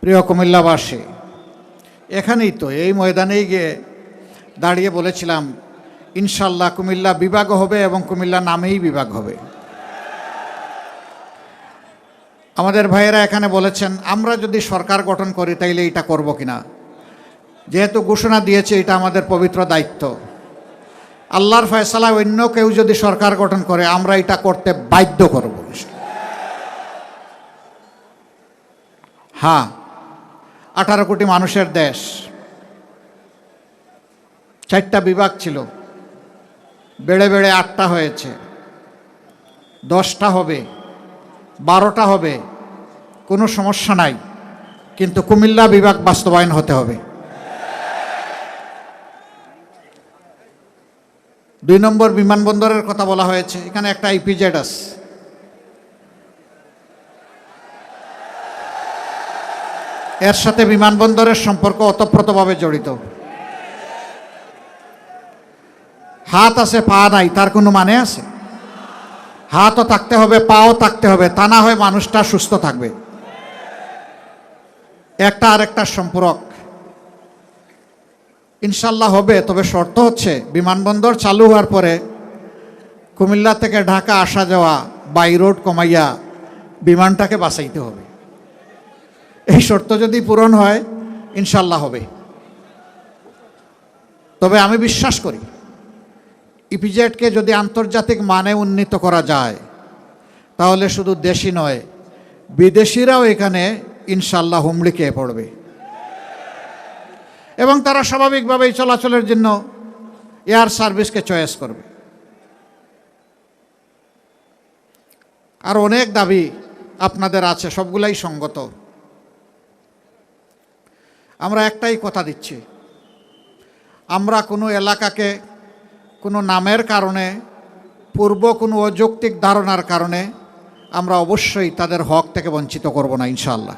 প্রিয় কুমিল্লাবাসী, এখানেই তো এই ময়দানেই গিয়ে দাঁড়িয়ে বলেছিলাম ইনশাল্লাহ কুমিল্লা বিভাগ হবে এবং কুমিল্লা নামেই বিভাগ হবে। আমাদের ভাইয়েরা এখানে বলেছেন আমরা যদি সরকার গঠন করি তাইলে এটা করব কিনা। যেহেতু ঘোষণা দিয়েছে এটা আমাদের পবিত্র দায়িত্ব। আল্লাহর ফয়সালা অন্য কেউ যদি সরকার গঠন করে আমরা এটা করতে বাধ্য করব। হ্যাঁ, 18 কোটি মানুষের দেশ, 4টা বিভাগ ছিল, বেড়ে বেড়ে 8টা হয়েছে, 10টা হবে, 12টা হবে, কোনো সমস্যা নাই, কিন্তু কুমিল্লা বিভাগ বাস্তবায়ন হতে হবে। 2 নম্বর বিমানবন্দরের কথা বলা হয়েছে, এখানে একটা ইপিজেড আছে। এর সাথে বিমানবন্দরের সম্পর্ক ওতপ্রোতভাবে জড়িত। হাত আছে পা নাই তার কোনো মানে আছে? হাতও থাকতে হবে, পাও থাকতে হবে, তা না হয় মানুষটা সুস্থ থাকবে। একটা আরেকটার সম্পর্ক ইনশাল্লাহ হবে, তবে শর্ত হচ্ছে বিমানবন্দর চালু হওয়ার পরে কুমিল্লা থেকে ঢাকা আসা যাওয়া বাই রোড কমাইয়া বিমানটাকে বাঁচাইতে হবে। এই শর্ত যদি পূরণ হয় ইনশাল্লাহ হবে। তবে আমি বিশ্বাস করি ইপিজেডকে যদি আন্তর্জাতিক মানে উন্নীত করা যায় তাহলে শুধু দেশি নয় বিদেশিরাও এখানে ইনশাল্লাহ হুমড়ি খেয়ে পড়বে এবং তারা স্বাভাবিকভাবেই চলাচলের জন্য এয়ার সার্ভিসকে চয়েস করবে। আর অনেক দাবি আপনাদের আছে, সবগুলাই সঙ্গত। আমরা একটাই কথা দিচ্ছি, আমরা কোনো এলাকাকে কোনো নামের কারণে, পূর্ব কোনো অযৌক্তিক ধারণার কারণে আমরা অবশ্যই তাদের হক থেকে বঞ্চিত করব না ইনশাআল্লাহ।